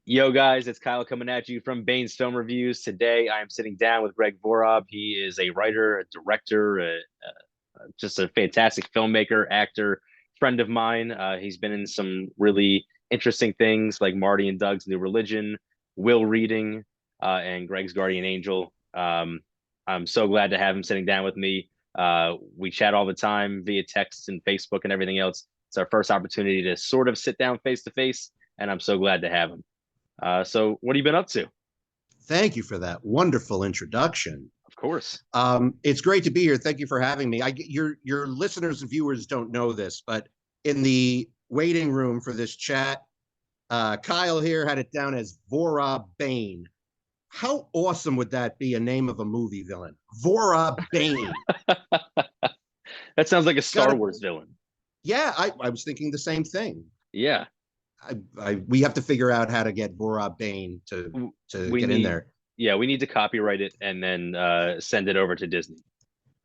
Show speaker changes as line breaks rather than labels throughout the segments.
Yo, guys, it's Kyle coming at you from Bain's Film Reviews. Today, I am sitting down with Greg Vorob. He is a writer, a director, just a fantastic filmmaker, actor, friend of mine. He's been in some really interesting things like Marty and Doug's New Religion, Will Reading, and Greg's Guardian Angel. I'm so glad to have him sitting down with me. We chat all the time via text and Facebook and everything else. It's our first opportunity to sort of sit down face to face, and I'm so glad to have him. So what have you been up to?
Thank you for that wonderful introduction.
Of course.
It's great to be here. Thank you for having me. Your listeners and viewers don't know this, but in the waiting room for this chat, Kyle here had it down as Vorob Bain. How awesome would that be? A name of a movie villain, Vorob Bain.
That sounds like a Star Wars villain.
Yeah, I was thinking the same thing.
Yeah.
We have to figure out how to get Vorob Bain to get in there.
Yeah, we need to copyright it and then send it over to Disney.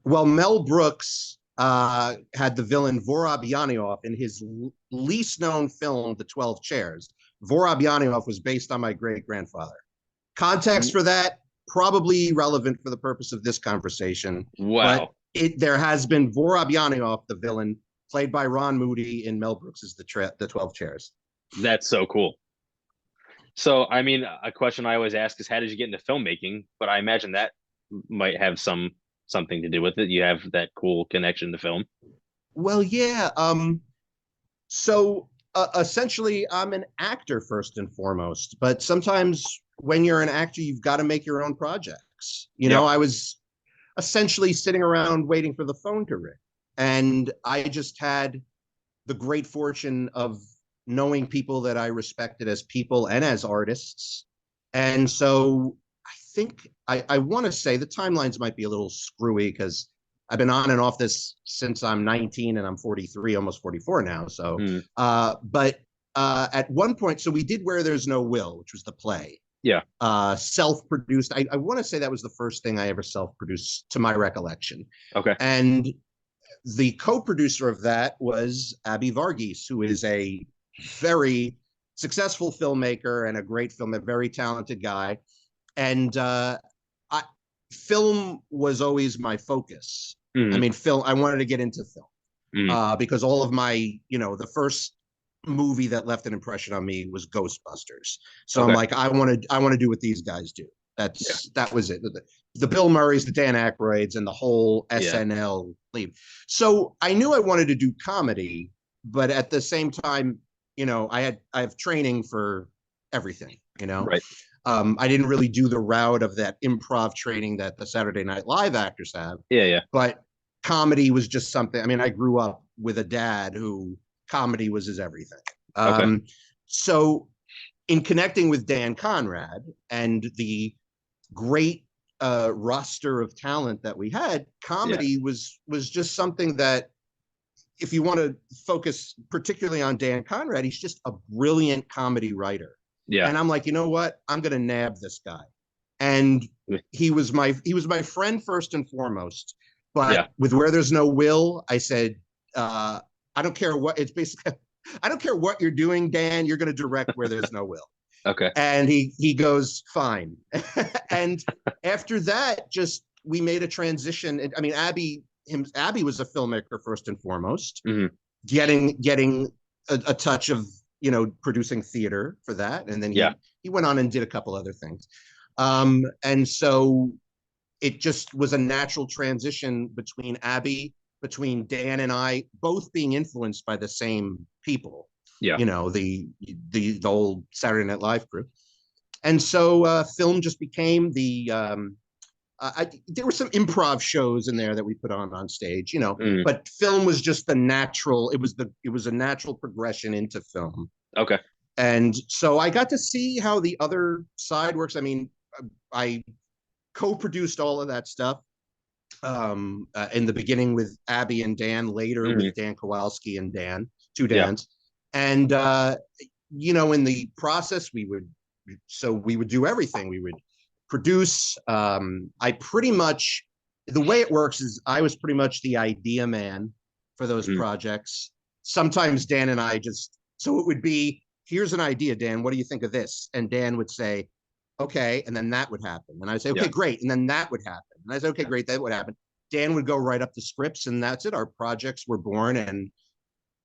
Well, Mel Brooks had the villain Vorob in his least known film, The 12 Chairs. Vorob was based on my great-grandfather. Context for that, probably relevant for the purpose of this conversation.
Wow.
But there has been Vorob the villain, played by Ron Moody in Mel Brooks' The 12 Chairs.
That's so cool. So, I mean, a question I always ask is, how did you get into filmmaking? But I imagine that might have something to do with it. You have that cool connection to film.
Well, yeah. So essentially, I'm an actor first and foremost. But sometimes when you're an actor, you've got to make your own projects. You know, I was essentially sitting around waiting for the phone to ring. And I just had the great fortune of knowing people that I respected as people and as artists. And so I think I want to say the timelines might be a little screwy because I've been on and off this since I'm 19 and I'm 43, almost 44 now. So, but at one point, so we did Where There's No Will, which was the play.
Yeah.
Self-produced. I want to say that was the first thing I ever self-produced to my recollection.
Okay.
And the co-producer of that was Abby Varghese, who is a very successful filmmaker and a great a very talented guy. And film was always my focus. I mean, I wanted to get into film because all of my, the first movie that left an impression on me was Ghostbusters. So I'm like, I want to do what these guys do. That was it. The Bill Murrays, the Dan Aykroyds, and the whole SNL leave. So I knew I wanted to do comedy, but at the same time, I have training for everything,
Right.
I didn't really do the route of that improv training that the Saturday Night Live actors have.
Yeah.
But comedy was just something. I mean, I grew up with a dad who comedy was his everything. So in connecting with Dan Conrad and the great roster of talent that we had, comedy was just something that, if you want to focus particularly on Dan Conrad, he's just a brilliant comedy writer. Yeah. And I'm like, you know what? I'm going to nab this guy. And he was my friend first and foremost. But with Where There's No Will, I said, I don't care what it's basically. I don't care what you're doing, Dan. You're going to direct Where There's No Will.
Okay.
And he goes, fine. And after that, we made a transition. I mean, Abby was a filmmaker first and foremost, getting a touch of producing theater for that, and then he went on and did a couple other things, and so it just was a natural transition between Dan and I, both being influenced by the same people. The old Saturday Night Live crew, and so film just became the. There were some improv shows in there that we put on stage, but film was just the natural. It was a natural progression into film.
Okay.
And so I got to see how the other side works. I mean, I co-produced all of that stuff in the beginning with Abby and Dan, later with Dan Kowalski and two Dans. And, in the process, we would do everything. We would produce. I pretty much, the way it works is I was pretty much the idea man for those projects. Sometimes Dan and I so it would be here's an idea, Dan. What do you think of this? And Dan would say, okay. And then that would happen. And I'd say, okay,
Yeah.
great. And then that would happen. And I said, okay,
Yeah.
great. That would happen. Dan would go write up the scripts, and that's it. Our projects were born, and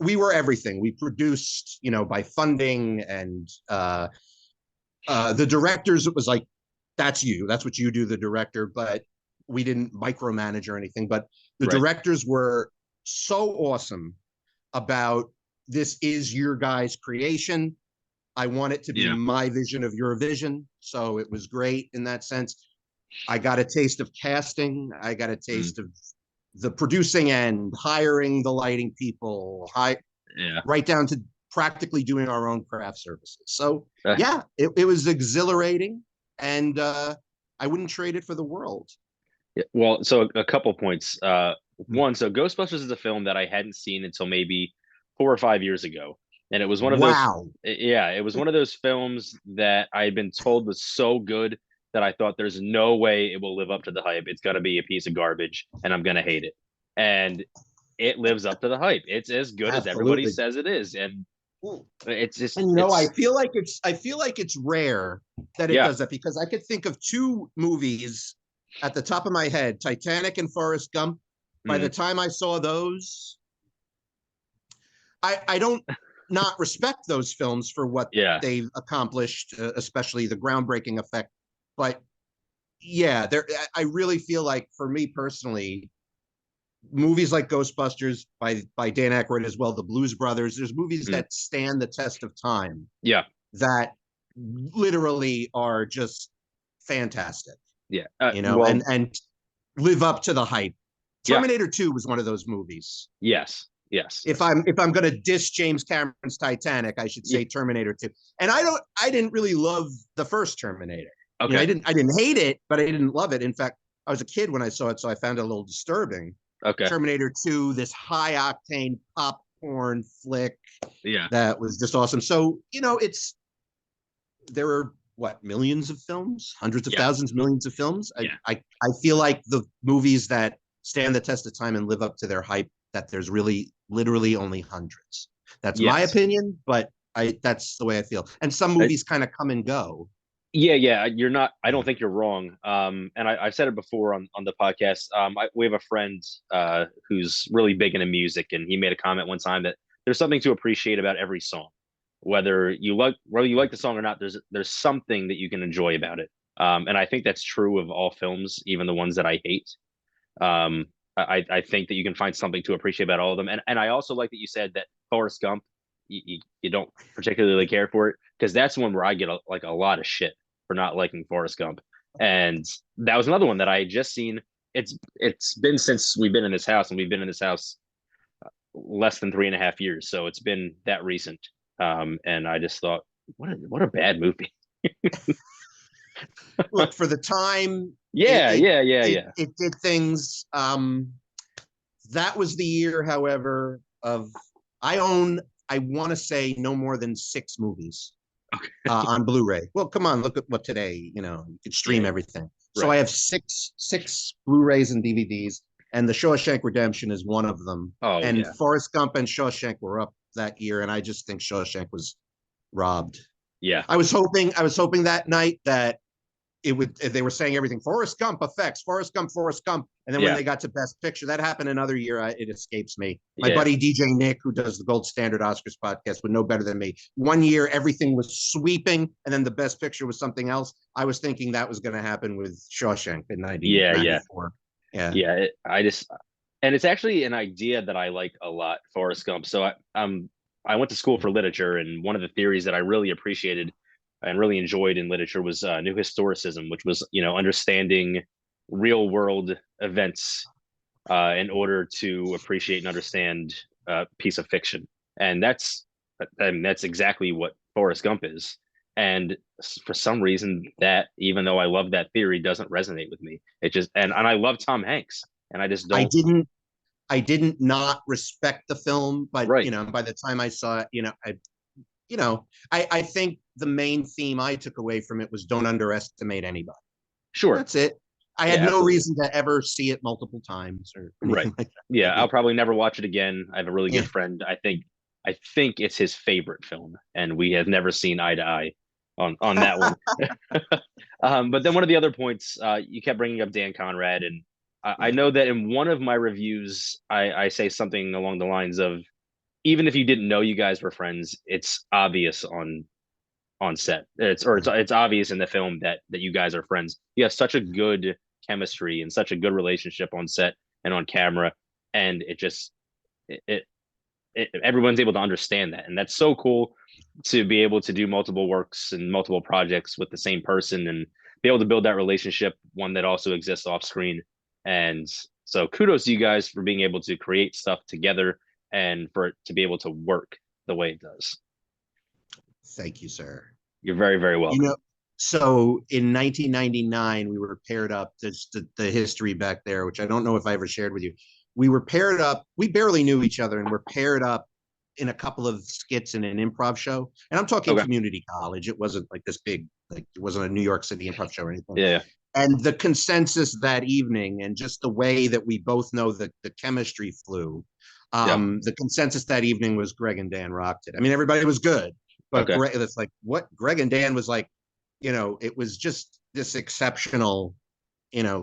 we were everything. We produced, by funding, and the directors, it was like, that's you. That's what you do, the director. But we didn't micromanage or anything. But the
Right.
directors were so awesome about, this is your guys' creation. I want it to be
Yeah.
my vision of your vision. So it was great in that sense. I got a taste of casting. I got a taste of the producing and hiring the lighting people,
Yeah.
right down to practically doing our own craft services. So
Uh,
yeah, it was exhilarating, and I wouldn't trade it for the world.
yeah. Well, so a couple points. One, so Ghostbusters is a film that I hadn't seen until maybe 4 or 5 years ago. And it was one of those,
Wow.
yeah, it was one of those films that I had been told was so good that I thought there's no way it will live up to the hype. It's got to be a piece of garbage and I'm going to hate it. And it lives up to the hype. It's as good as everybody
Absolutely.
says it is. And it's just,
And
it's,
I feel like it's rare that it
yeah.
does that, because I could think of two movies at the top of my head, Titanic and Forrest Gump. By the
Mm,
time I saw those, I don't not respect those films for what
yeah.
they've accomplished, especially the groundbreaking effect. But yeah, I really feel like, for me personally, movies like Ghostbusters by Dan Aykroyd, as well, the Blues Brothers. There's movies
Mm,
that stand the test of time,
yeah.
that literally are just fantastic,
Yeah.
and
Well,
live up to the hype.
yeah.
Terminator 2 was one of those movies.
Yes. Yes.
If I'm going to diss James Cameron's Titanic, I should
Yeah.
say Terminator 2. And I didn't really love the first Terminator.
Okay.
I didn't hate it, but I didn't love it. In fact, I was a kid when I saw it, so I found it a little disturbing.
Okay.
Terminator 2, this high octane popcorn flick
Yeah.
that was just awesome. So, there are what, millions of films, hundreds of
Yeah.
thousands, millions of films.
Yeah.
I feel like the movies that stand the test of time and live up to their hype, that there's really literally only hundreds. That's my
Yes.
opinion, but that's the way I feel. And some movies kind of come and go.
Yeah, yeah, you're not. I don't think you're wrong. And I've said it before on the podcast. We have a friend who's really big into music, and he made a comment one time that there's something to appreciate about every song, whether you like the song or not. There's something that you can enjoy about it. And I think that's true of all films, even the ones that I hate. I think that you can find something to appreciate about all of them. And I also like that you said that Forrest Gump, you don't particularly care for it, because that's one where I get a lot of shit for not liking Forrest Gump. And that was another one that I had just seen. It's been since we've been in this house, and we've been in this house less than 3.5 years. So it's been that recent. And I just thought, what a bad movie.
Look, for the time,
Yeah, yeah, yeah, yeah.
it did things. That was the year, however, of I want to say, no more than 6 movies on Blu-ray. Well, come on, look at what today, you could stream everything. So
Right.
I have six Blu-rays and DVDs, and The Shawshank Redemption is one of them.
Oh
And
yeah.
Forrest Gump and Shawshank were up that year, and I just think Shawshank was robbed.
Yeah.
I was hoping that night that they were saying everything, Forrest Gump effects, Forrest Gump. And then when
Yeah.
they got to Best Picture, that happened another year. It escapes me. My
Yeah.
buddy DJ Nick, who does the Gold Standard Oscars podcast, would know better than me. One year, everything was sweeping, and then the Best Picture was something else. I was thinking that was going to happen with Shawshank in
Yeah. Yeah.
1994. Yeah.
Yeah. And it's actually an idea that I like a lot, Forrest Gump. So I went to school for literature, and one of the theories that I really appreciated and really enjoyed in literature was new historicism, which was understanding real world events in order to appreciate and understand a piece of fiction. And that's exactly what Forrest Gump is. And for some reason, that, even though I love that theory, doesn't resonate with me. It just and I love Tom Hanks, and I just
I
don't.
didn't not respect the film, but
Right.
by the time I saw it, I think the main theme I took away from it was, don't underestimate anybody.
Sure.
That's it. I had
Yeah,
no
absolutely.
reason to ever see it multiple times or
Right.
anything like that.
Yeah, I'll probably never watch it again. I have a really
Yeah.
good friend. I think I think it's his favorite film, and we have never seen eye to eye on that one. But then one of the other points, you kept bringing up Dan Conrad, and I
Yeah.
know that in one of my reviews, I say something along the lines of, even if you didn't know you guys were friends, it's obvious on set. It's obvious in the film that you guys are friends. You have such a good chemistry and such a good relationship on set and on camera, and it, it, everyone's able to understand that, and that's so cool to be able to do multiple works and multiple projects with the same person and be able to build that relationship, one that also exists off screen. And so kudos to you guys for being able to create stuff together and for it to be able to work the way it does.
Thank you, sir.
You're very, very
You
welcome.
know, so in 1999, we were paired up. There's the history back there, which I don't know if I ever shared with you. We were paired up. We barely knew each other, and we're paired up in a couple of skits in an improv show. And I'm talking
Okay.
community college. It wasn't like this big, like it wasn't a New York City improv show or anything.
Yeah.
And the consensus that evening, and just the way that we both know that the chemistry flew,
Yeah.
the consensus that evening was Greg and Dan rocked it. I mean, everybody was good, but
Okay.
Greg, it's like what Greg and Dan was like, it was just this exceptional,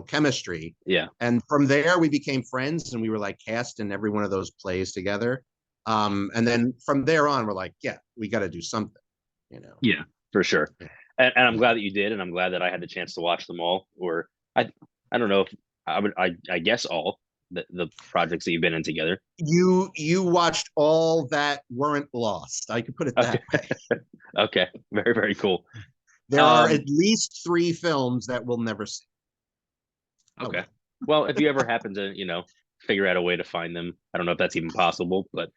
chemistry.
Yeah.
And from there, we became friends, and we were like cast in every one of those plays together. And then from there on, we're like, yeah, we got to do something.
Yeah, for sure. And I'm
Yeah.
glad that you did, and I'm glad that I had the chance to watch them all. Or I don't know if I guess all the projects that you've been in together.
You watched all that weren't lost. I could put it
Okay.
that way.
Okay. Very, very cool.
There are
Um,
at least 3 films that we'll never see. Oh
okay.
well.
Well, if you ever happen to, figure out a way to find them, I don't know if that's even possible, but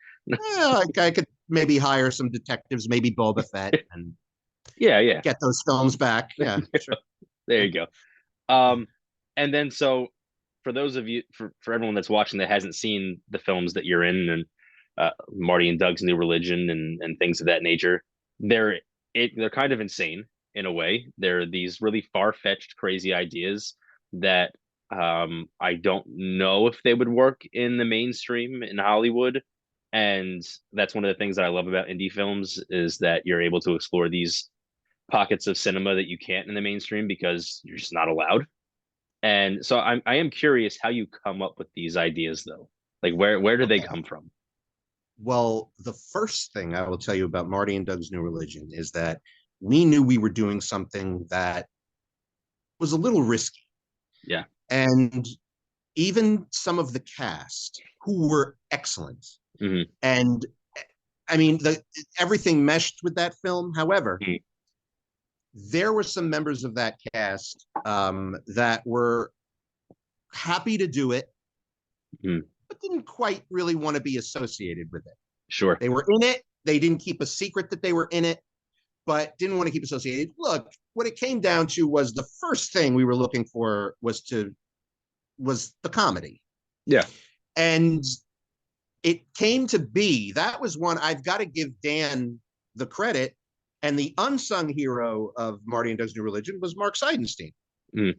I could maybe hire some detectives, maybe Boba Fett, and
yeah, yeah.
get those films back. Yeah, sure.
There you go. Um, and then so for those of you, for everyone that's watching that hasn't seen the films that you're in, and Marty and Doug's New Religion and things of that nature, they're they're kind of insane in a way. They're these really far-fetched, crazy ideas that I don't know if they would work in the mainstream in Hollywood. And that's one of the things that I love about indie films is that you're able to explore these pockets of cinema that you can't in the mainstream because you're just not allowed. And so I am curious how you come up with these ideas though. Like where do they
Okay.
come from?
Well, the first thing I will tell you about Marty and Doug's New Religion is that we knew we were doing something that was a little risky.
Yeah.
And even some of the cast who were excellent.
Hmm.
And I mean, everything meshed with that film. However,
Hmm.
there were some members of that cast that were happy to do it,
Hmm.
but didn't quite really want to be associated with it.
Sure.
They were in it. They didn't keep a secret that they were in it, but didn't want to keep associated. Look, what it came down to was the first thing we were looking for was the comedy.
Yeah.
And it came to be that was one I've got to give Dan the credit. And the unsung hero of Marty and Doug's New Religion was Mark Seidenstein,
Mm.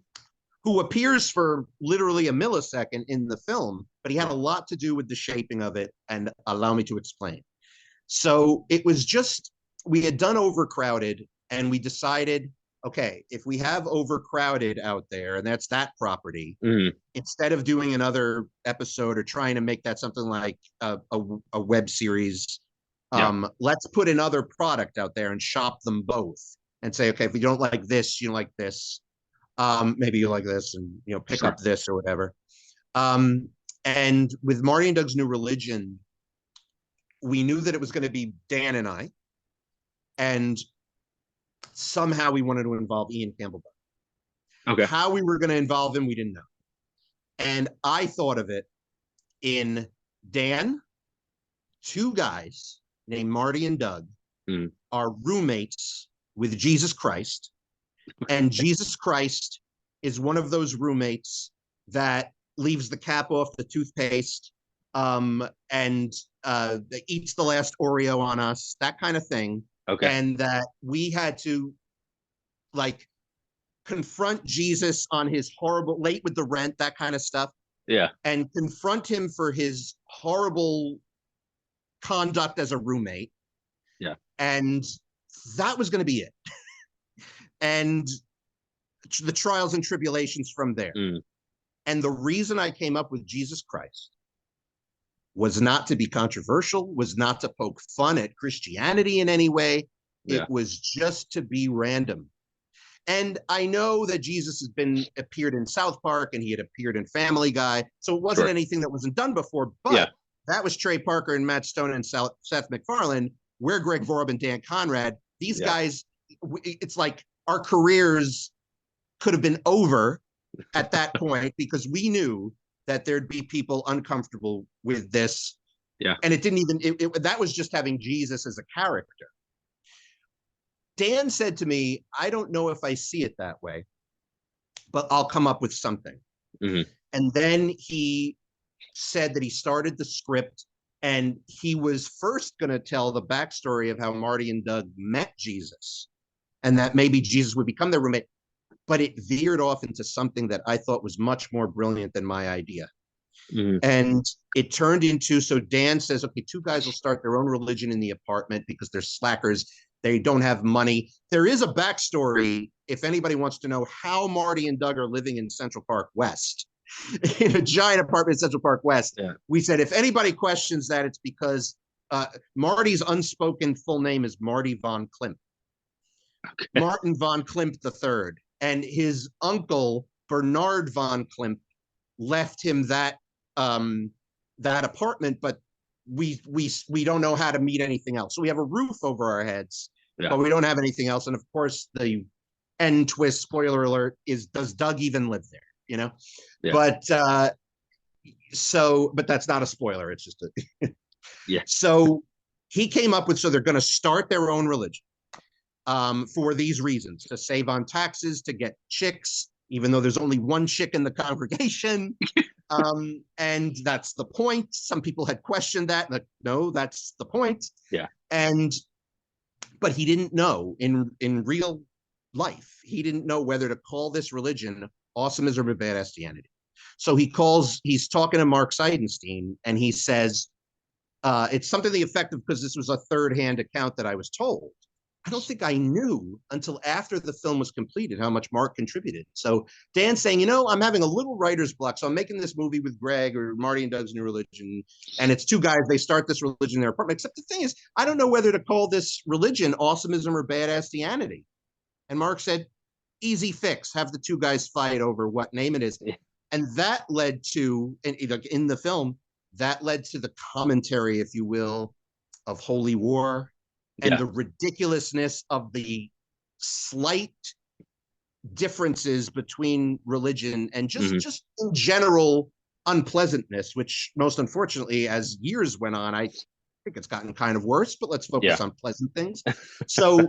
who appears for literally a millisecond in the film, but he had a lot to do with the shaping of it. And allow me to explain. So it was just, we had done Overcrowded, and we decided, okay, if we have Overcrowded out there, and that's that property,
Mm.
instead of doing another episode or trying to make that something like a web series,
Yeah.
let's put another product out there and shop them both and say, okay, if you don't like this, you like this. Maybe you like this, and pick
Sure.
up this or whatever. Um, and with Marty and Doug's New Religion, we knew that it was going to be Dan and I, and somehow we wanted to involve Ian Campbell.
Okay.
How we were going to involve him, we didn't know. And I thought of it in Dan, 2 guys named Marty and Doug
Mm.
are roommates with Jesus Christ. And Jesus Christ is one of those roommates that leaves the cap off the toothpaste, and eats the last Oreo on us, that kind of thing.
Okay.
And that we had to like confront Jesus on his horrible, late with the rent, that kind of stuff,
Yeah.
and confront him for his horrible conduct as a roommate.
Yeah.
And that was going to be it. And the trials and tribulations from there. And the reason I came up with Jesus Christ was not to be controversial, was not to poke fun at Christianity in any way.
Yeah.
It was just to be random. And I know that Jesus appeared in South Park and he had appeared in Family Guy. So it wasn't anything that wasn't done before, but that was Trey Parker and Matt Stone and Seth MacFarlane. We're Greg Vorob and Dan Conrad. These guys, it's like our careers could have been over at that point because we knew that there'd be people uncomfortable with this.
Yeah.
And it didn't even, that was just having Jesus as a character. Dan said to me, I don't know if I see it that way, but I'll come up with something. And then he said that he started the script and he was first going to tell the backstory of how Marty and Doug met Jesus and that maybe Jesus would become their roommate. But it veered off into something that I thought was much more brilliant than my idea. And it turned into, so Dan says, okay, two guys will start their own religion in the apartment because they're slackers. They don't have money. There is a backstory if anybody wants to know how Marty and Doug are living in Central Park West, in a giant apartment in Central Park West. We said, if anybody questions that, it's because Marty's unspoken full name is Marty von Klimp. Martin von Klimp III. And his uncle, Bernard von Klimp, left him that apartment, but we don't know how to meet anything else. So we have a roof over our heads, but we don't have anything else. And of course, the end twist, spoiler alert, is does Doug even live there? You know? But but that's not a spoiler. It's just a So he came up with, so they're going to start their own religion. For these reasons, to save on taxes, to get chicks, even though there's only one chick in the congregation. And that's the point. Some people had questioned that. Like, no, that's the point. But he didn't know in real life, he didn't know whether to call this religion awesomism or badassianity. So he's talking to Mark Seidenstein and he says, it's something to the effect of, because this was a third-hand account that I was told. I don't think I knew until after the film was completed how much Mark contributed. So Dan's saying, I'm having a little writer's block. So I'm making this movie with Greg or Marty and Doug's New Religion. And it's two guys, they start this religion in their apartment. Except the thing is, I don't know whether to call this religion awesomism or badassianity. And Mark said, easy fix. Have the two guys fight over what name it is. And that led to, in the film, that led to the commentary, if you will, of Holy War, and the ridiculousness of the slight differences between religion and just in general unpleasantness, which most unfortunately, as years went on, I think it's gotten kind of worse, but let's focus on pleasant things. So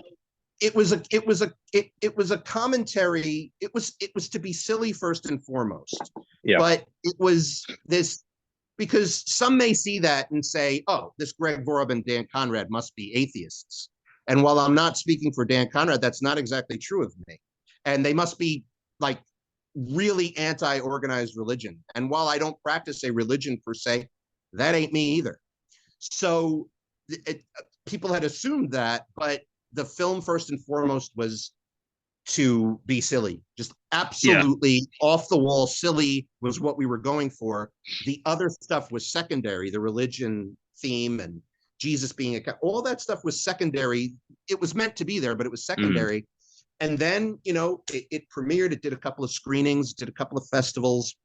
it was a commentary. It was to be silly first and foremost, but it was this, because some may see that and say, oh, this Greg Vorob and Dan Conrad must be atheists. And while I'm not speaking for Dan Conrad, that's not exactly true of me. And they must be like really anti-organized religion. And while I don't practice a religion per se, that ain't me either. So people had assumed that, but the film first and foremost was to be silly, just absolutely off the wall silly was what we were going for. The other stuff was secondary, the religion theme and Jesus being all that stuff was secondary. It was meant to be there, but it was secondary. And then, it premiered, it did a couple of screenings, did a couple of festivals.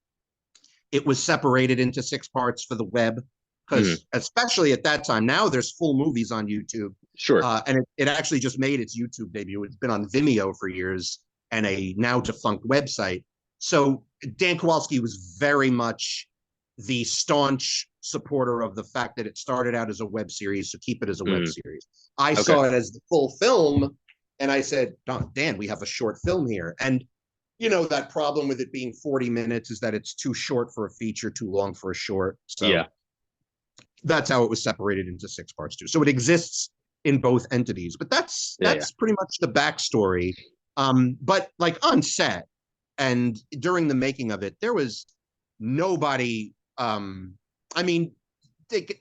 It was separated into 6 parts for the web, because especially at that time, now there's full movies on YouTube.
Sure.
And it actually just made its YouTube debut. It's been on Vimeo for years and a now defunct website. So Dan Kowalski was very much the staunch supporter of the fact that it started out as a web series, so keep it as a web series. I saw it as the full film, and I said, Dan, we have a short film here. And, that problem with it being 40 minutes is that it's too short for a feature, too long for a short. So that's how it was separated into 6 parts too. So it exists in both entities, but that's pretty much the backstory. But like on set and during the making of it, there was nobody. I mean,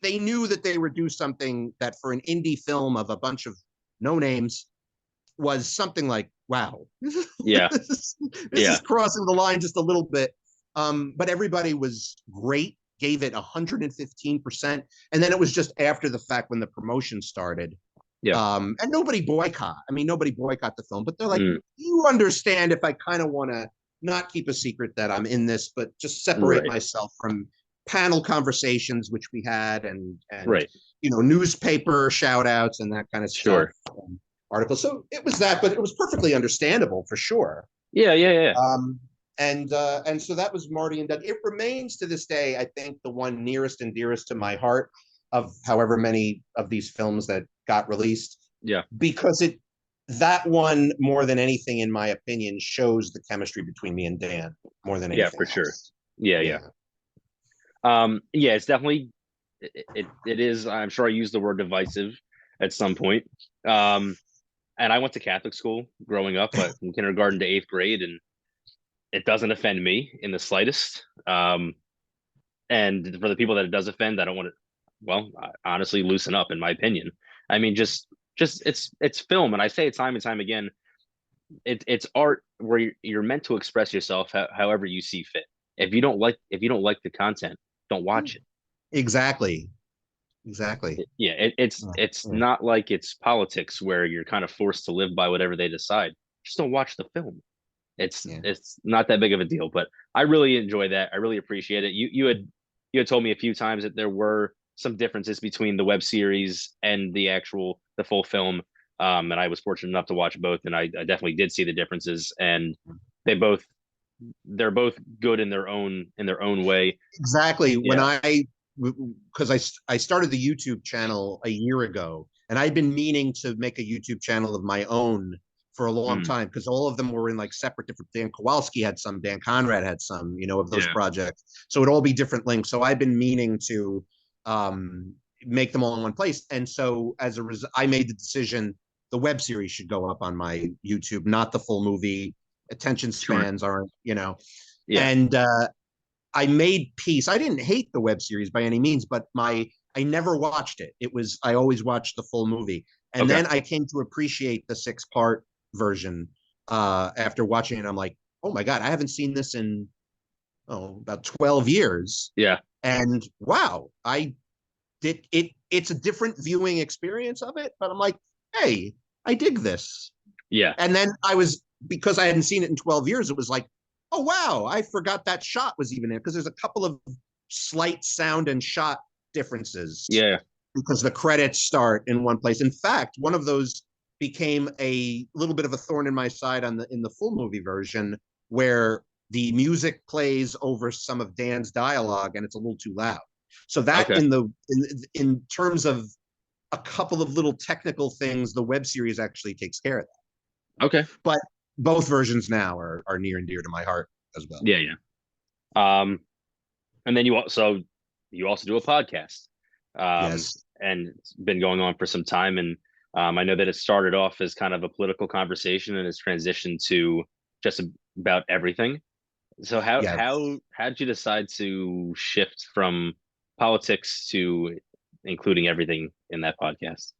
they knew that they would do something that for an indie film of a bunch of no names was something like, wow,
Yeah.
this
Yeah.
is crossing the line just a little bit. But everybody was great, gave it 115%. And then it was just after the fact when the promotion started.
Yeah.
And nobody boycott. I mean, nobody boycott the film, but they're like,
Mm.
you understand if I kind of want to not keep a secret that I'm in this, but just separate
Right.
myself from panel conversations, which we had, and
Right.
newspaper shout outs and that kind of stuff.
Sure.
Articles. So it was that, but it was perfectly understandable for sure.
Yeah. Yeah. Yeah.
And so that was Marty and Doug. It remains to this day, I think, the one nearest and dearest to my heart of however many of these films that got released.
Yeah.
Because that one, more than anything, in my opinion, shows the chemistry between me and Dan more than anything.
Yeah, for
else.
sure. Yeah. Yeah. It's definitely it is. I'm sure I used the word divisive at some point. And I went to Catholic school growing up, but from kindergarten to 8th grade, and it doesn't offend me in the slightest. And for the people that it does offend, I don't want to. Well, honestly, loosen up. In my opinion, I mean, just it's film, and I say it time and time again. It's art where you're meant to express yourself however you see fit. If you don't like the content, don't watch it.
Exactly.
Yeah, it's
Yeah.
not like it's politics where you're kind of forced to live by whatever they decide. Just don't watch the film.
Yeah.
It's not that big of a deal, but I really enjoy that. I really appreciate it. You had told me a few times that there were some differences between the web series and the full film. And I was fortunate enough to watch both, and I definitely did see the differences, and they both they're both good in their own way.
Exactly. When
Yeah.
because I started the YouTube channel a year ago, and I'd been meaning to make a YouTube channel of my own for a long
Mm,
time because all of them were in like separate different. Dan Kowalski had some, Dan Conrad had some, of those
yeah.
projects. So it'd all be different links. So I've been meaning to um, make them all in one place, and so as a result, I made the decision the web series should go up on my YouTube, not the full movie. Attention
Sure.
spans aren't,
Yeah.
and I made peace. I didn't hate the web series by any means, but I never watched it. I always watched the full movie. And
Okay.
then I came to appreciate the 6-part version after watching it. I'm like, oh my God, I haven't seen this in about 12 years.
Yeah.
And wow, I did it. It's a different viewing experience of it, but I'm like, hey, I dig this.
Yeah.
And then because I hadn't seen it in 12 years, it was like, oh, wow, I forgot that shot was even in it because there's a couple of slight sound and shot differences
Yeah.
because the credits start in one place. In fact, one of those became a little bit of a thorn in my side in the full movie version where the music plays over some of Dan's dialogue and it's a little too loud. So that
Okay.
in terms of a couple of little technical things, the web series actually takes care of that.
Okay.
But both versions now are near and dear to my heart as well.
Yeah. Yeah. And then you also do a podcast,
Yes.
and it's been going on for some time. And I know that it started off as kind of a political conversation and has transitioned to just about everything. So
Yeah.
how did you decide to shift from politics to including everything in that podcast?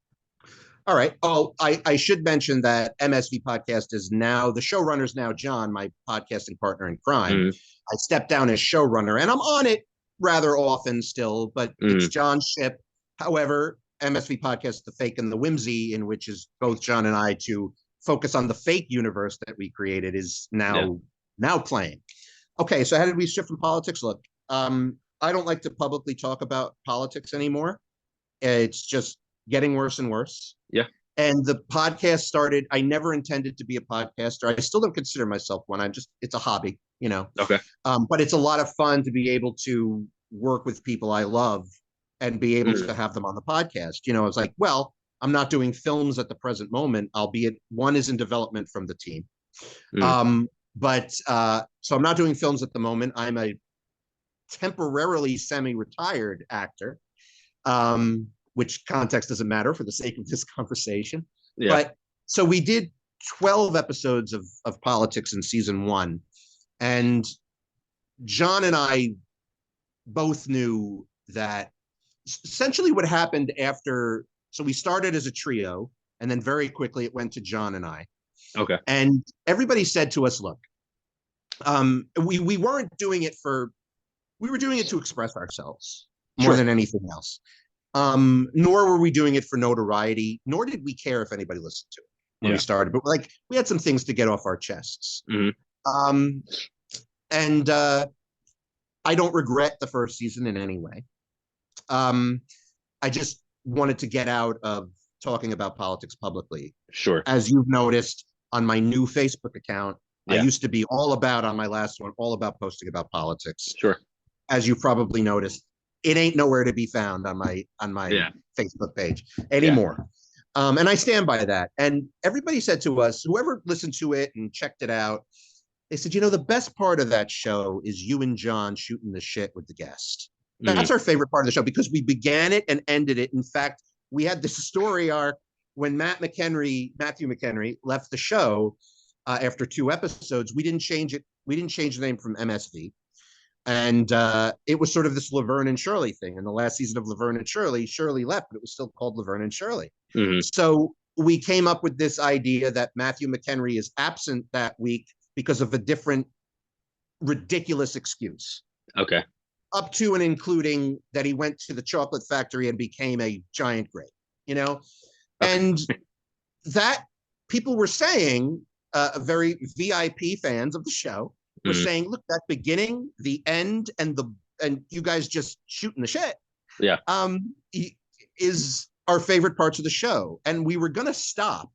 All right. Oh, I should mention that MSV Podcast is now the showrunner's now John, my podcasting partner in crime.
Mm,
I stepped down as showrunner, and I'm on it rather often still, but it's
mm,
John's ship. However, MSV Podcast, The Fake and the Whimsy, in which is both John and I to focus on the fake universe that we created, is
yeah.
now playing. Okay, so how did we shift from politics? Look, I don't like to publicly talk about politics anymore. It's just getting worse and worse.
Yeah.
And the podcast started. I never intended to be a podcaster. I still don't consider myself one. It's a hobby.
Okay.
But it's a lot of fun to be able to work with people I love and be able
Mm,
to have them on the podcast. It's like, well, I'm not doing films at the present moment, albeit one is in development from the team.
mm,
But so I'm not doing films at the moment. I'm a temporarily semi-retired actor, which context doesn't matter for the sake of this conversation.
yeah.
But so we did 12 episodes of politics in season 1. And John and I both knew that essentially what happened after, so we started as a trio, and then very quickly it went to John and I.
Okay.
And everybody said to us, look, we weren't doing it for, we were doing it to express ourselves more
Sure.
than anything else. Nor were we doing it for notoriety, nor did we care if anybody listened to it when we
Yeah.
started. But like, we had some things to get off our chests.
Hmm.
Um, and I don't regret the first season in any way. I just wanted to get out of talking about politics publicly.
Sure.
As you've noticed on my new Facebook account, I
Yeah.
used to be all about, on my last one, all about posting about politics.
Sure.
As you probably noticed, it ain't nowhere to be found on my
Yeah.
Facebook page
Yeah.
anymore. And I stand by that. And everybody said to us, whoever listened to it and checked it out, they said, the best part of that show is you and John shooting the shit with the guest.
Hmm.
That's our favorite part of the show because we began it and ended it. In fact, we had this story arc when Matthew McHenry left the show after 2 episodes. We didn't change it. We didn't change the name from MSV. And it was sort of this Laverne and Shirley thing. In the last season of Laverne and Shirley, Shirley left, but it was still called Laverne and Shirley.
Hmm.
So we came up with this idea that Matthew McHenry is absent that week because of a different ridiculous excuse.
Okay.
Up to and including that he went to the chocolate factory and became a giant grape,
Okay.
and that people were saying, very VIP fans of the show were
Hmm.
saying, look, that beginning, the end, and you guys just shooting the shit,
Yeah.
is our favorite parts of the show. And we were going to stop.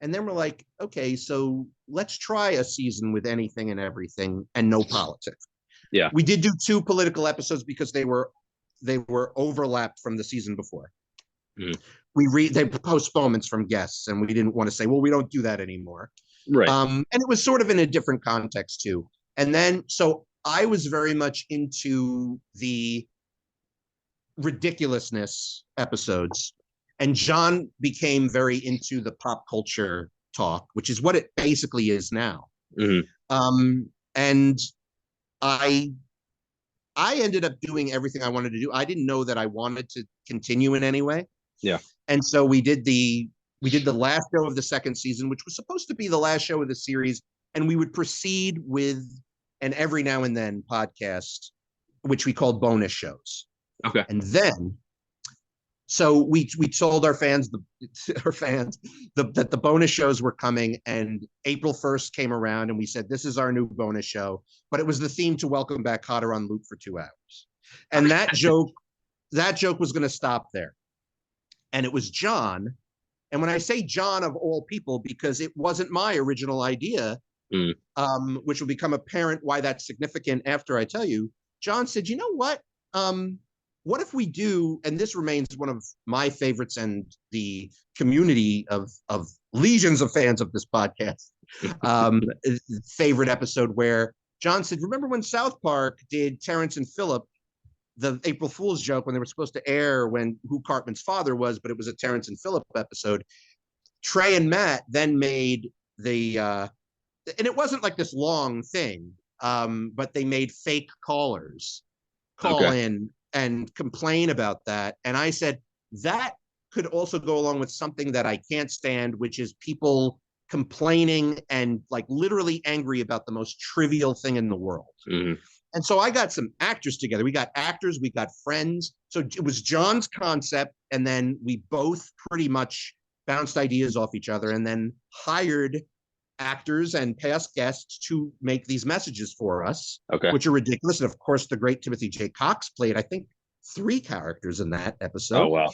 And then we're like, okay, so let's try a season with anything and everything and no politics.
Yeah.
We did do 2 political episodes because they were overlapped from the season before.
Hmm.
They postponements from guests, and we didn't want to say, well, we don't do that anymore.
Right.
And it was sort of in a different context too. And then, so I was very much into the ridiculousness episodes, and John became very into the pop culture talk, which is what it basically is now.
Hmm.
And I ended up doing everything I wanted to do. I didn't know that I wanted to continue in any way.
Yeah.
And so we did the last show of the second season, which was supposed to be the last show of the series, and we would proceed with an every now and then podcast, which we called bonus shows.
Okay.
And then, so we told our fans that the bonus shows were coming, and April 1st came around, and we said, this is our new bonus show, but it was the theme to Welcome Back Kotter on loop for 2 hours. And that joke was going to stop there. And it was John. And when I say John of all people, because it wasn't my original idea, which will become apparent why that's significant after I tell you, John said, you know what? What if we do, and this remains one of my favorites and the community of legions of fans of this podcast, favorite episode, where John said, remember when South Park did Terrence and Phillip, the April Fool's joke, when they were supposed to air who Cartman's father was, but it was a Terrence and Phillip episode. Trey and Matt then made and it wasn't like this long thing, but they made fake callers call in and complain about that. And I said, that could also go along with something that I can't stand, which is people complaining and like literally angry about the most trivial thing in the world.
Hmm.
And so I got some actors together. We got actors, we got friends. So it was John's concept. And then we both pretty much bounced ideas off each other and then hired actors and past guests to make these messages for us, which are ridiculous. And of course, the great Timothy J. Cox played, I think, 3 characters in that episode.
Oh, wow.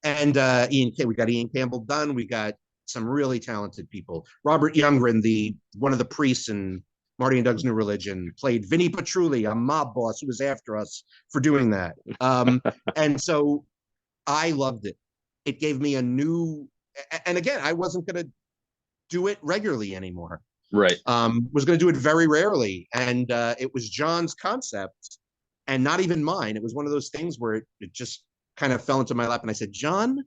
And we got Ian Campbell Dunn. We got some really talented people. Robert Youngren, one of the priests in Marty and Doug's New Religion, played Vinnie Petrulli, a mob boss who was after us for doing that. And so I loved it. It gave me a new, and again, I wasn't going to do it regularly anymore.
Right.
Was going to do it very rarely. And it was John's concept and not even mine. It was one of those things where it just kind of fell into my lap. And I said, John,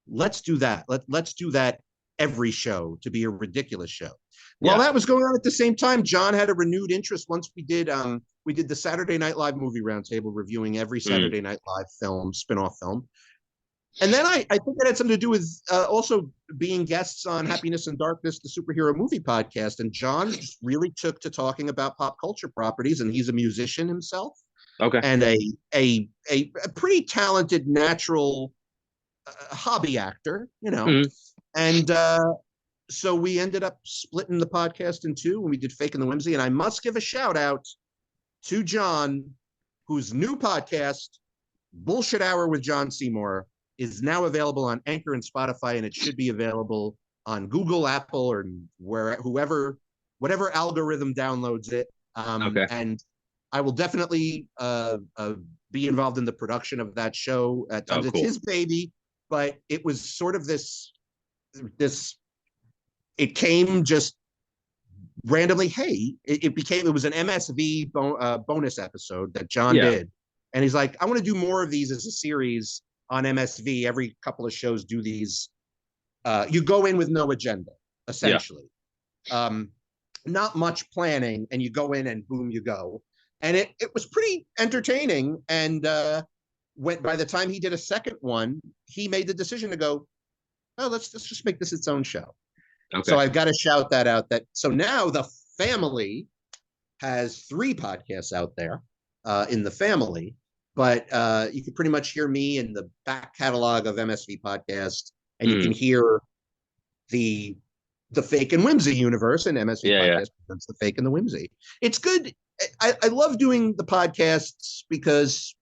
let's do that. Let's do that. every show to be a ridiculous show. While
Yeah.
that was going on at the same time, John had a renewed interest once we did the Saturday Night Live movie roundtable reviewing every Saturday Night Live film, spinoff film. And then I think that had something to do with also being guests on Happiness and Darkness, the superhero movie podcast. And John just really took to talking about pop culture properties, and he's a musician himself.
Okay.
And a pretty talented natural hobby actor, And so we ended up splitting the podcast in two when we did Fake and the Whimsy. And I must give a shout out to John, whose new podcast, Bullshit Hour with John Seymour, is now available on Anchor and Spotify, and it should be available on Google, Apple, or whatever algorithm downloads it.
Okay.
And I will definitely be involved in the production of that show. At times,
cool.
It's his baby, but it was sort of this. It came just randomly. Hey, it was an MSV bonus episode that John did, and he's like, I want to do more of these as a series on MSV. Every couple of shows do these. You go in with no agenda, essentially. Not much planning, and you go in and boom, you go. And it was pretty entertaining. And by the time he did a second one, he made the decision to go, oh, let's just make this its own show. Okay. So I've got to shout that out. So now the family has 3 podcasts out there in the family, but you can pretty much hear me in the back catalog of MSV podcast, and you can hear the Fake and Whimsy universe in MSV podcast. That's the Fake and the Whimsy. It's good. I love doing the podcasts because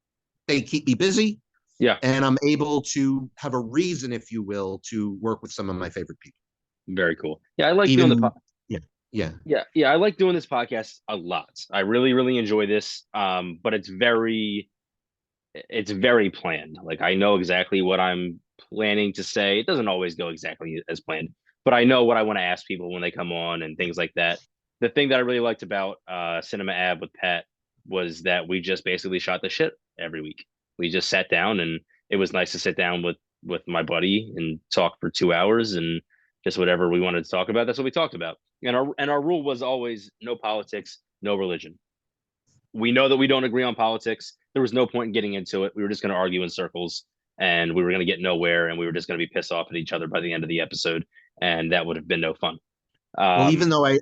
they keep me busy. Yeah. And I'm able to have a reason, if you will, to work with some of my favorite people.
Very cool. Yeah, I like doing the
Yeah.
I like doing this podcast a lot. I really, really enjoy this. But it's very planned. Like, I know exactly what I'm planning to say. It doesn't always go exactly as planned, but I know what I want to ask people when they come on and things like that. The thing that I really liked about Cinema Ab with Pat was that we just basically shot the shit every week. We just sat down, and it was nice to sit down with my buddy and talk for 2 hours, and just whatever we wanted to talk about, that's what we talked about. And our rule was always no politics, no religion. We know that we don't agree on politics. There was no point in getting into it. We were just going to argue in circles, and we were going to get nowhere, and we were just going to be pissed off at each other by the end of the episode, and that would have been no fun.
Well, even though I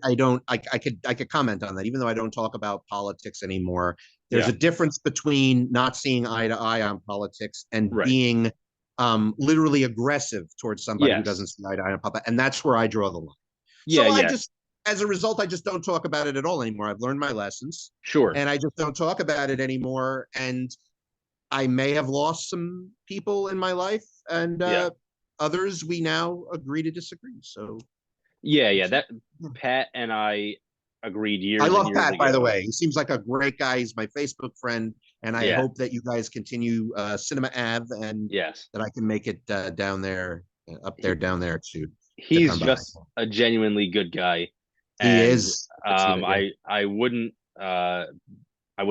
could comment on that. Even though I don't talk about politics anymore, there's a difference between not seeing eye to eye on politics and being literally aggressive towards somebody who doesn't see eye to eye on politics, and that's where I draw the line. I just, as a result, I just don't talk about it at all anymore. I've learned my lessons. Sure. And I just don't talk about it anymore. And I may have lost some people in my life, and others we now agree to disagree. So.
Yeah, that Pat and I agreed years.
I love
years
Pat,
ago.
by the way. He seems like a great guy. He's my Facebook friend, and I hope that you guys continue Cinema Ave, and that I can make it down there too.
He's just a genuinely good guy.
He is.
I wouldn't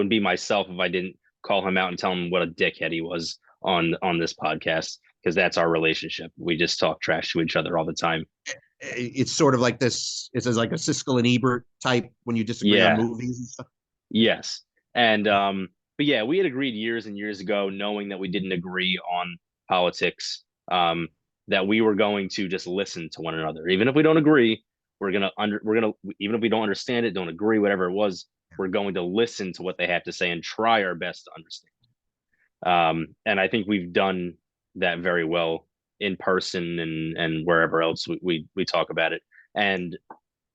be myself if I didn't call him out and tell him what a dickhead he was on this podcast, because that's our relationship. We just talk trash to each other all the time.
It's sort of like this. It's like a Siskel and Ebert type when you disagree on movies and stuff.
Yes, and but yeah, we had agreed years and years ago, knowing that we didn't agree on politics, that we were going to just listen to one another, even if we don't agree. Even if we don't understand it, don't agree, whatever it was, we're going to listen to what they have to say and try our best to understand. And I think we've done that very well in person and wherever else we talk about it. And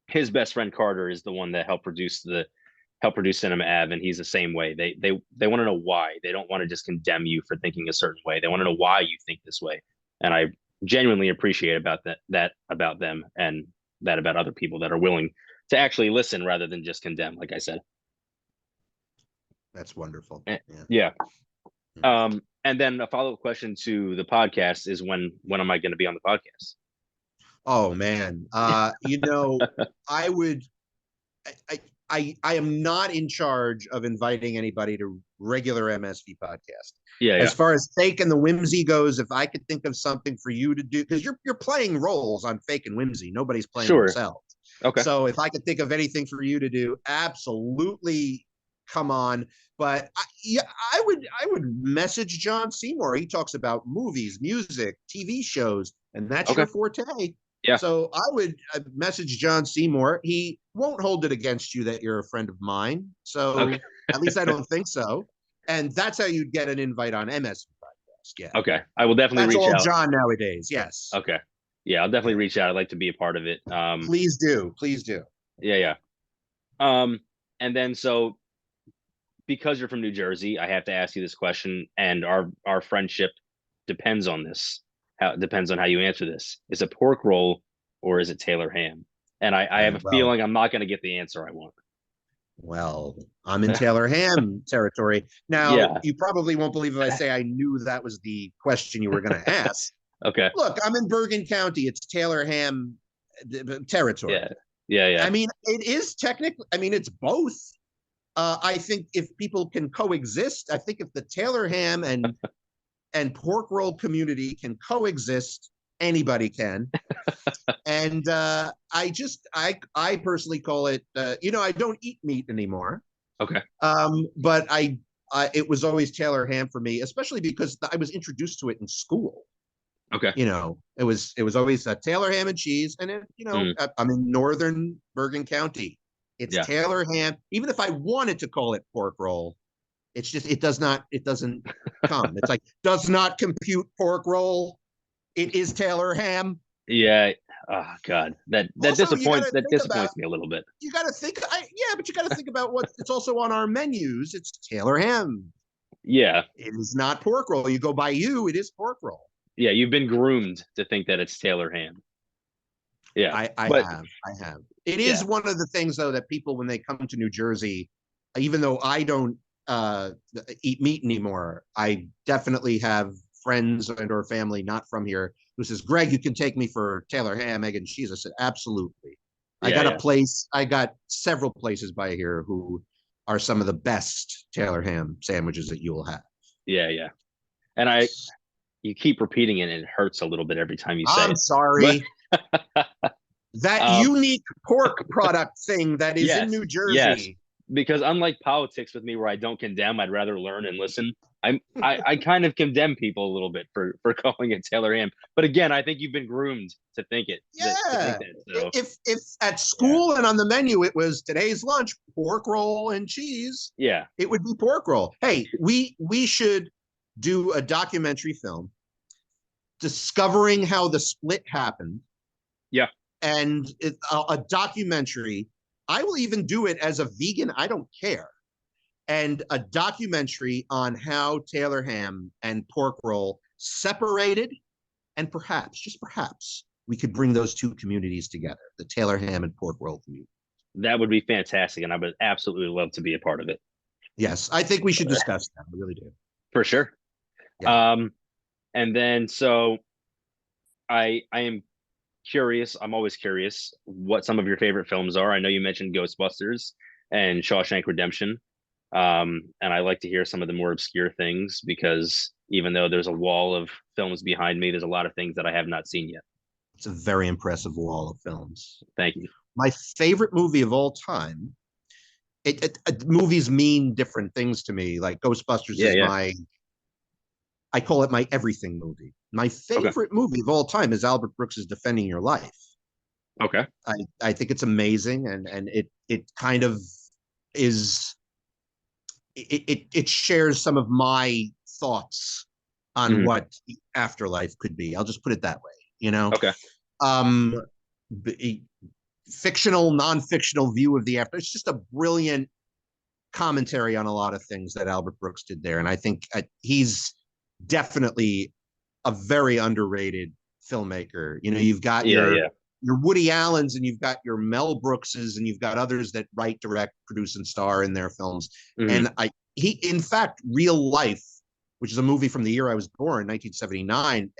his best friend Carter is the one that helped produce Cinema Ave, and he's the same way. They want to know why. They don't want to just condemn you for thinking a certain way. They want to know why you think this way. And I genuinely appreciate about that about them, and that about other people that are willing to actually listen rather than just condemn, like I said.
That's wonderful.
Yeah. And then a follow-up question to the podcast is, when am I going to be on the podcast?
Oh man. I I am not in charge of inviting anybody to regular MSV podcast.
Yeah,
As
yeah.
far as Fake and the Whimsy goes, if I could think of something for you to do, because you're playing roles on Fake and Whimsy, nobody's playing
Sure.
themselves.
Okay.
So if I could think of anything for you to do, absolutely come on. But yeah, I would message John Seymour. He talks about movies, music, TV shows, and that's
Okay.
your forte.
Yeah.
So I would message John Seymour. He won't hold it against you that you're a friend of mine. So
Okay.
at least I don't think so. And that's how you'd get an invite on MS podcast. Yeah.
Okay. I will definitely
That's
reach
all
out.
John nowadays. Yes.
Okay. Yeah, I'll definitely
Yeah.
reach out. I'd like to be a part of it.
Please do. Please do.
Yeah, yeah. Um, and then so because you're from New Jersey, I have to ask you this question, and our friendship depends on this. How depends on how you answer this. Is it pork roll or is it Taylor ham? And I have a
Well,
feeling I'm not going to get the answer I want.
well, I'm in Taylor Ham territory. Now,
Yeah.
you probably won't believe if I say I knew that was the question you were going to ask.
Okay.
Look, I'm in Bergen County. It's Taylor Ham territory.
Yeah. Yeah. Yeah.
I mean, it is technically, I mean, it's both. I think if people can coexist, I think if the Taylor Ham and pork roll community can coexist, anybody can. And I personally call it, I don't eat meat anymore.
Okay.
But it was always Taylor Ham for me, especially because I was introduced to it in school.
Okay.
It was always Taylor Ham and cheese, and I'm in northern Bergen County. It's
Yeah.
Taylor Ham. Even if I wanted to call it pork roll, it's just it doesn't come. It's like does not compute pork roll. It is Taylor Ham.
Yeah. Oh God, that
Also,
disappoints me a little bit.
you got to think. But you got to think about what it's also on our menus. It's Taylor Ham.
Yeah.
It is not pork roll. You go by it is pork roll.
Yeah. You've been groomed to think that it's Taylor ham. Yeah.
I
But
have. It is
yeah.
one of the things though that people when they come to New Jersey, even though I don't eat meat anymore, I definitely have friends and or family not from here who says, Greg, you can take me for Taylor ham, egg and cheese. I said, absolutely. I
Yeah.
got several places by here who are some of the best Taylor ham sandwiches that you will have.
Yeah. Yeah. And you keep repeating it and it hurts a little bit every time you say
I'm
it.
sorry.
But,
That unique pork product thing that is in New Jersey.
Yes. Because unlike politics with me where I don't condemn, I'd rather learn and listen. I kind of condemn people a little bit for calling it Taylor ham. But again, I think you've been groomed to think it.
Yeah.
To think that, so.
If at school and on the menu it was today's lunch, pork roll and cheese,
Yeah.
it would be pork roll. Hey, we should do a documentary film discovering how the split happened.
Yeah.
And a documentary. I will even do it as a vegan. I don't care. And a documentary on how Taylor ham and pork roll separated, and perhaps, just perhaps, we could bring those two communities together, the Taylor ham and pork roll community.
That would be fantastic, and I would absolutely love to be a part of it.
Yes, I think we should discuss that. I really do.
For sure.
Yeah.
And then so I am curious. I'm always curious what some of your favorite films are. I know you mentioned Ghostbusters and Shawshank Redemption. And I like to hear some of the more obscure things because even though there's a wall of films behind me, there's a lot of things that I have not seen yet.
It's a very impressive wall of films.
Thank you.
My favorite movie of all time. Movies mean different things to me. Like Ghostbusters is I call it my everything movie. My favorite movie of all time is Albert Brooks's Defending Your Life.
Okay.
I think it's amazing, and it kind of is. It shares some of my thoughts on what the afterlife could be. I'll just put it that way.
Okay.
Fictional, non-fictional view of the after. It's just a brilliant commentary on a lot of things that Albert Brooks did there, and I think he's definitely a very underrated filmmaker. You've got your Woody Allens and you've got your Mel Brookses and you've got others that write, direct, produce, and star in their films. And in fact, Real Life, which is a movie from the year I was born, 1979,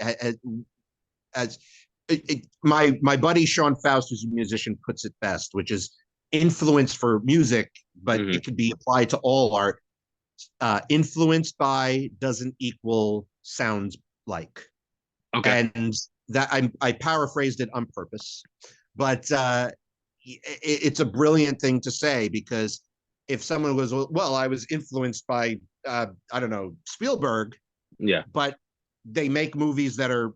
my buddy Sean Faust, who's a musician, puts it best, which is influence for music, but
Hmm.
it could be applied to all art. Influenced by doesn't equal sounds like,
Okay.
and that I paraphrased it on purpose, but it's a brilliant thing to say, because if someone was, well, I was influenced by I don't know, Spielberg,
Yeah.
but they make movies that are,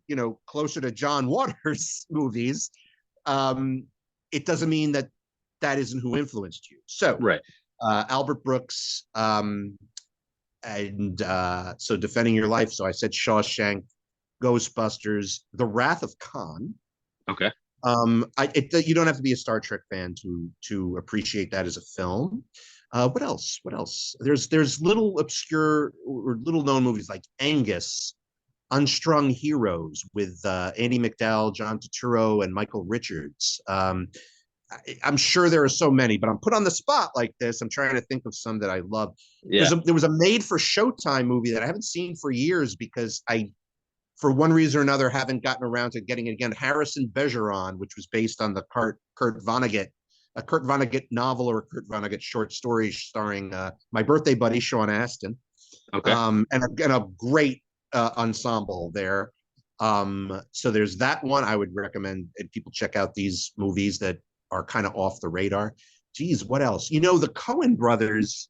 closer to John Waters movies, um, it doesn't mean that that isn't who influenced you. So
Right.
Albert Brooks, and so Defending Your Life. So I said Shawshank, Ghostbusters, The Wrath of Khan.
Okay.
You don't have to be a Star Trek fan to appreciate that as a film. What else? What else? There's little obscure or little known movies like Angus, Unstrung Heroes with Andy McDowell, John Turturro, and Michael Richards. I'm sure there are so many, but I'm put on the spot like this. I'm trying to think of some that I love.
Yeah.
There was a made for Showtime movie that I haven't seen for years because I, for one reason or another, haven't gotten around to getting it again. Harrison Bergeron, which was based on the Kurt Vonnegut, a Kurt Vonnegut novel or a Kurt Vonnegut short story starring my birthday buddy, Sean Astin,
Okay.
and a great ensemble there. So there's that one. I would recommend people check out these movies that are kind of off the radar. Geez, what else? The Coen brothers,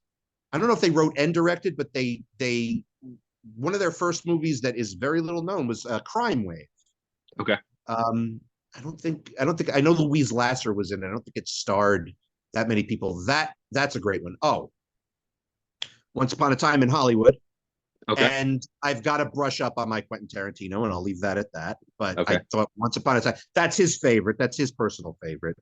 I don't know if they wrote and directed, but they one of their first movies that is very little known was Crime Wave.
Okay.
I know Louise Lasser was in it. I don't think it starred that many people. That's a great one. Oh, Once Upon a Time in Hollywood.
Okay.
And I've got to brush up on my Quentin Tarantino, and I'll leave that at that. But
Okay.
I thought Once Upon a Time, that's his favorite. That's his personal favorite.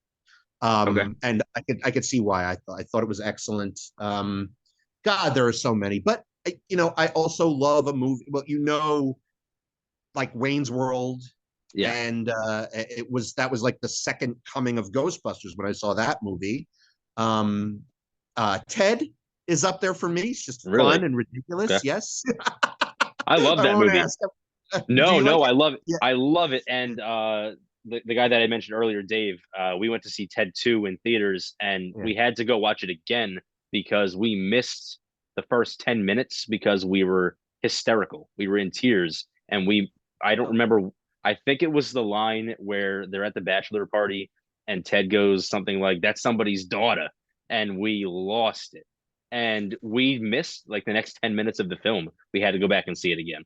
Okay.
And I could see why. I thought it was excellent. God, there are so many. But I also love a movie. Well, like Wayne's World,
Yeah.
and that was like the second coming of Ghostbusters when I saw that movie. Ted is up there for me. It's just fun
Really?
and
Okay.
ridiculous. Yes.
I love
I
that
won't
movie.
ask. Do
No,
you like
no,
it?
I love it.
Yeah.
I love it. And the guy that I mentioned earlier, Dave, we went to see Ted 2 in theaters, and
Yeah.
we had to go watch it again because we missed the first 10 minutes because we were hysterical. We were in tears, and I don't remember. I think it was the line where they're at the bachelor party and Ted goes something like, "That's somebody's daughter." And we lost it. And we missed like the next 10 minutes of the film. We had to go back and see it again.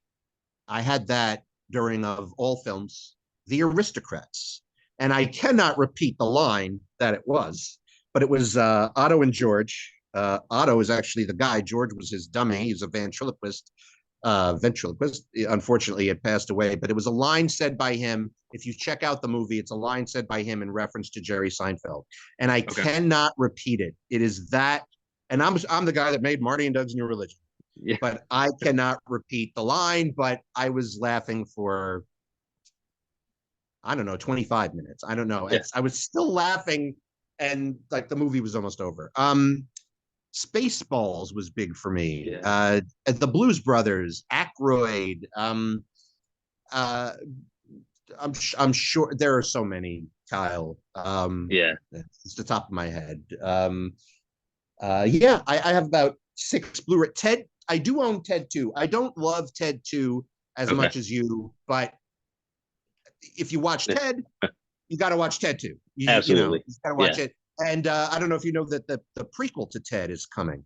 I had that during, of all films, The Aristocrats. And I cannot repeat the line that it was, but it was Otto and George. Otto is actually the guy. George was his dummy. He's a ventriloquist. Ventriloquist. Unfortunately, it passed away, but it was a line said by him. If you check out the movie, it's a line said by him in reference to Jerry Seinfeld, and I
Okay.
cannot repeat it. It is that, and I'm the guy that made Marty and Doug's New Religion,
Yeah.
but I cannot repeat the line. But I was laughing for, I don't know, 25 minutes. I don't know.
Yeah.
I was still laughing, and like the movie was almost over. Spaceballs was big for me.
Yeah.
The Blues Brothers, Aykroyd. Uh, I'm sure there are so many, Kyle.
Yeah.
It's the top of my head. Yeah, I have about 6 Blu-ray. Ted, I do own Ted 2. I don't love Ted 2 as
Okay.
much as you, but if you watch Ted, you got to watch Ted 2.
Absolutely.
You got to watch it. And I don't know if you know that the prequel to Ted is coming.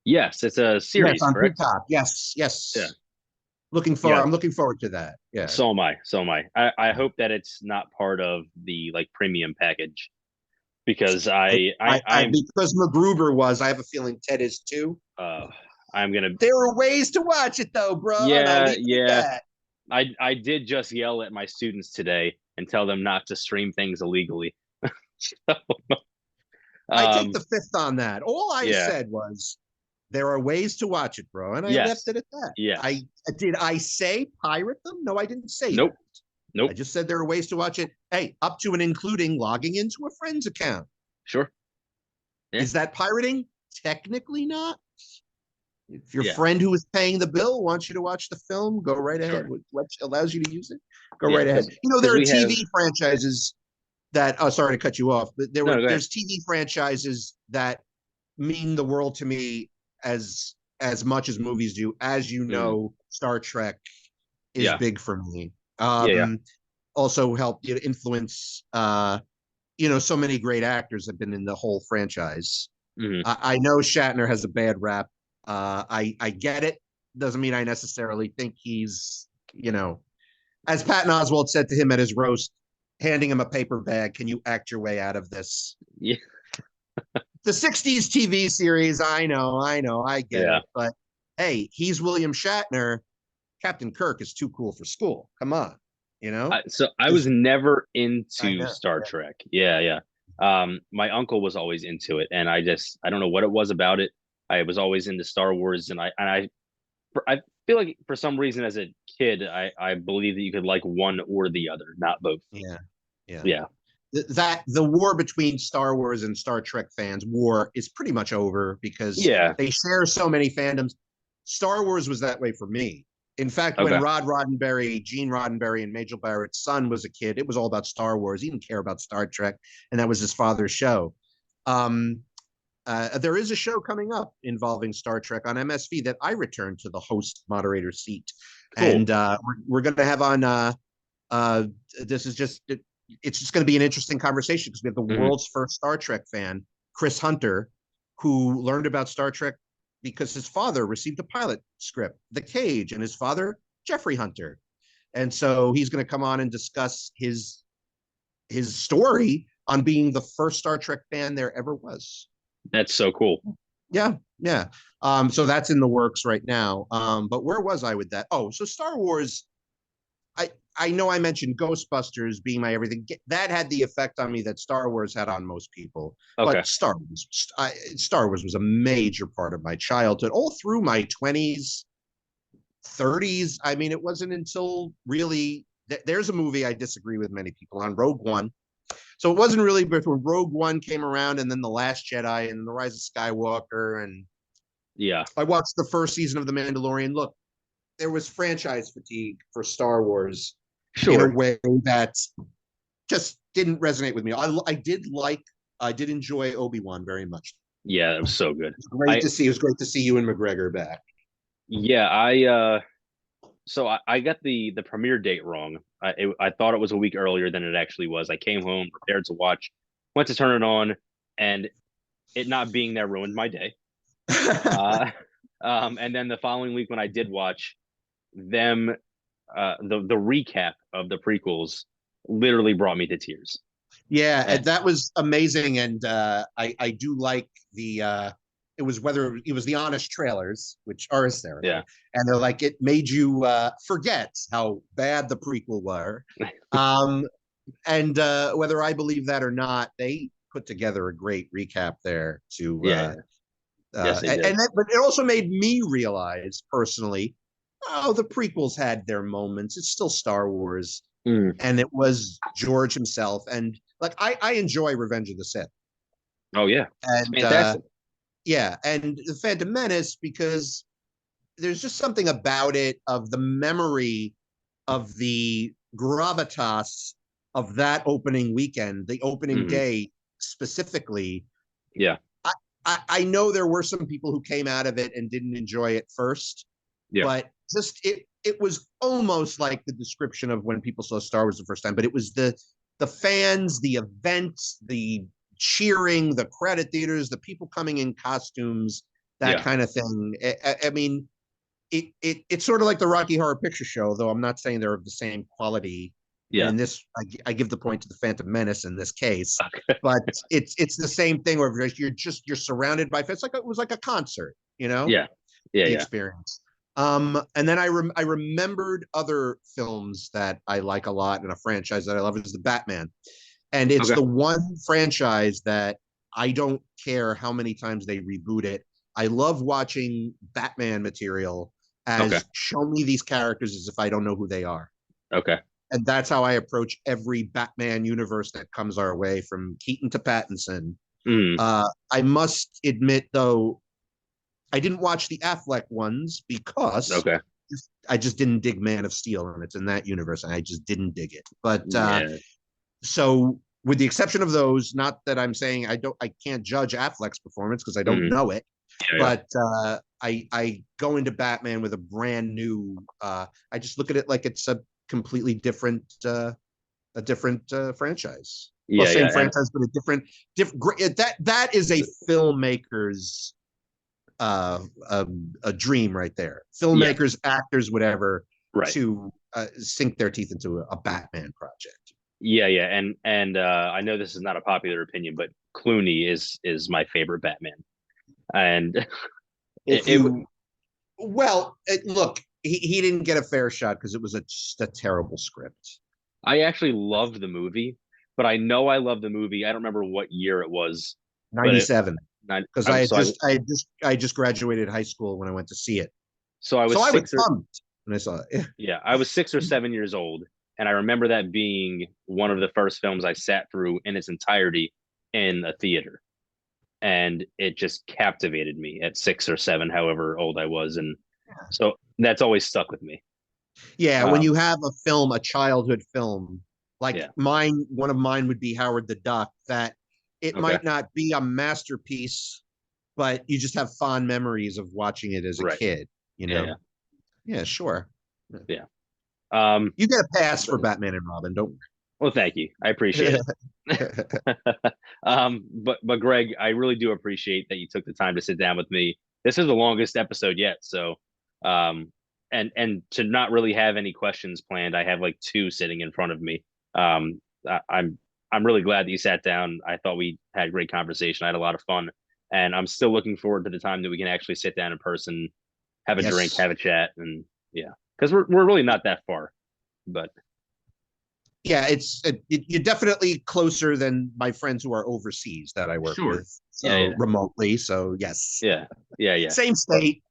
Yes, it's a series,
Yes, on
correct?
Peacock. Yes, yes.
Yeah.
I'm looking forward to that. Yeah.
So am I. So am I. I hope that it's not part of the like premium package because I'm
because MacGruber was. I have a feeling Ted is too.
I'm gonna.
There are ways to watch it though, bro.
Yeah. I did just yell at my students today and tell them not to stream things illegally. So,
I take the fifth on that. All I
yeah.
said was there are ways to watch it, bro, and I
Yes.
left it at that.
Yes.
Did I say pirate them? No, I didn't say
Nope.
that.
Nope.
I just said there are ways to watch it. Hey, up to and including logging into a friend's account.
Sure. Yeah.
Is that pirating? Technically not. If your friend who is paying the bill wants you to watch the film, go right ahead. What allows you to use it, go right ahead. There are TV franchises that, oh, sorry to cut you off, but
No, go ahead.
there's TV franchises that mean the world to me as much as movies do. As you
Mm,
know, Star Trek is
yeah,
big for me.
yeah,
Also helped influence so many great actors have been in the whole franchise.
yeah.
I know Shatner has a bad rap. I get it. Doesn't mean I necessarily think he's, as Patton Oswalt said to him at his roast, handing him a paper bag, can you act your way out of this?
Yeah,
The 60s TV series, I know, I get
yeah.
it. But hey, he's William Shatner. Captain Kirk is too cool for school. Come on, you know?
So I was
Just,
never
I
into
know.
Star
Yeah.
Trek. Yeah, yeah. My uncle was always into it, and I don't know what it was about it. I was always into Star Wars, and I feel like for some reason as a kid, I believe that you could like one or the other, not both.
Yeah. Yeah.
Yeah,
That the war between Star Wars and Star Trek fans war is pretty much over because
yeah.
they share so many fandoms. Star Wars was that way for me. In fact, when
Okay.
Gene Roddenberry, and Majel Barrett's son was a kid, it was all about Star Wars. He didn't care about Star Trek, and that was his father's show. Um, there is a show coming up involving Star Trek on MSV that I returned to the host moderator seat,
Cool.
and we're going to have on. Uh, this is just it's just going to be an interesting conversation because we have the
Hmm.
world's first Star Trek fan, Chris Hunter, who learned about Star Trek because his father received a pilot script, The Cage, and his father, Jeffrey Hunter. And so he's going to come on and discuss his story on being the first Star Trek fan there ever was.
That's so cool.
Yeah, yeah. So that's in the works right now. But where was I with that? Oh, so Star Wars. I know I mentioned Ghostbusters being my everything. That had the effect on me that Star Wars had on most people.
Okay.
But Star Wars was a major part of my childhood, all through my 20s, 30s. I mean, it wasn't until really there's a movie I disagree with many people on, Rogue One. So it wasn't really before Rogue One came around, and then The Last Jedi, and The Rise of Skywalker, and
Yeah.
I watched the first season of The Mandalorian. Look, there was franchise fatigue for Star Wars in a
Sure.
way that just didn't resonate with me. I did enjoy Obi-Wan very much.
Yeah, that was so good.
Great
I
to see. It was great to see you and McGregor back.
yeah, so I got the premiere date wrong. I thought it was a week earlier than it actually was. I came home prepared to watch, went to turn it on, and it not being there ruined my day. Uh, and then the following week when I did watch them, the recap of the prequels literally brought me to tears.
Yeah,
And
and that was amazing, and I do like the it was whether it was the honest trailers, which are
yeah,
hysterical, and they're like it made you forget how bad the prequel were, um, and whether I believe that or not, they put together a great recap there to
yeah, yeah. Yes, they did.
but it also made me realize personally, oh, the prequels had their moments. It's still Star Wars,
Mm.
and it was George himself. And like I enjoy Revenge of the Sith,
Oh yeah, it's
and
fantastic.
yeah, and the Phantom Menace because there's just something about it of the memory of the gravitas of that opening weekend, the opening
Hmm.
day specifically.
Yeah,
I know there were some people who came out of it and didn't enjoy it first,
yeah,
but just it was almost like the description of when people saw Star Wars the first time. But it was the fans, the events, the cheering, the credit theaters, the people coming in costumes, that
yeah,
kind of thing. I mean, it's sort of like the Rocky Horror Picture Show, though I'm not saying they're of the same quality. And
yeah.
in this, I give the point to the Phantom Menace in this case, but it's the same thing where you're surrounded by fans. Like it was like a concert,
Yeah, yeah,
the
yeah.
experience. And then I remembered other films that I like a lot, and a franchise that I love is the Batman, and it's
Okay,
the one franchise that I don't care how many times they reboot it. I love watching Batman material
okay,
as show me these characters as if I don't know who they are.
okay.
And that's how I approach every Batman universe that comes our way, from Keaton to Pattinson.
Mm.
I must admit, though, I didn't watch the Affleck ones because
Okay.
I just didn't dig Man of Steel, and it's in that universe, and I just didn't dig it. But
Yeah.
so with the exception of those. Not that I'm saying I can't judge Affleck's performance because I don't
Mhm.
know it,
Yeah, yeah.
but I go into Batman with a brand new. I just look at it like it's a completely different franchise. Well,
Yeah,
same
yeah, and
franchise, but a different. That is a filmmaker's a dream right there.
yeah,
Filmmakers, actors, whatever,
right.
to sink their teeth into a Batman project.
Yeah, yeah, and I know this is not a popular opinion, but Clooney is my favorite Batman, and
If
it
you Well, look, he didn't get a fair shot because it was just a terrible script.
I actually loved the movie, but I know I loved the movie. I don't remember what year it was, but
97, because
I was
I just graduated high school when I went to see it.
so I
So
was
I was
six or
pumped when I saw it.
yeah, I was 6 or 7 years old, and I remember that being one of the first films I sat through in its entirety in a theater, and it just captivated me at 6 or 7, however old I was, and so that's always stuck with me.
Yeah, when
Um,
you have a film, a childhood film, like
yeah,
mine, one of mine would be Howard the Duck, that it
okay,
might not be a masterpiece, but you just have fond memories of watching it as a
right,
kid, you
yeah, yeah,
know? Yeah, sure.
yeah. Um,
You get a pass
but
for Batman and Robin, don't
well, thank you, I appreciate
worry.
it. But Greg, I really do appreciate that you took the time to sit down with me. This is the longest episode yet, so and to not really have any questions planned, I have like two sitting in front of me. I'm really glad that you sat down. I thought we had a great conversation. I had a lot of fun, and I'm still looking forward to the time that we can actually sit down in person, have a drink,
Yes.
have a chat, and yeah, because we're really not that far, but
Yeah, you're definitely closer than my friends who are overseas that I work
sure,
with,
yeah,
so
yeah,
remotely. So yes,
yeah, yeah, yeah.
same state.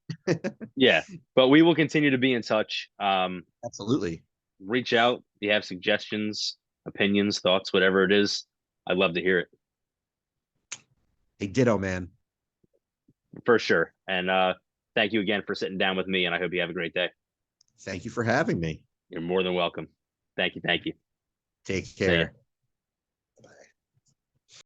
Yeah, but we will continue to be in touch.
Absolutely.
Reach out if you have suggestions, opinions, thoughts, whatever it is. I'd love to hear it
Hey, ditto, man.
for sure. And thank you again for sitting down with me. And I hope you have a great day.
Thank you for having me.
You're more than welcome. Thank you. Thank you.
Take
See ya.
care.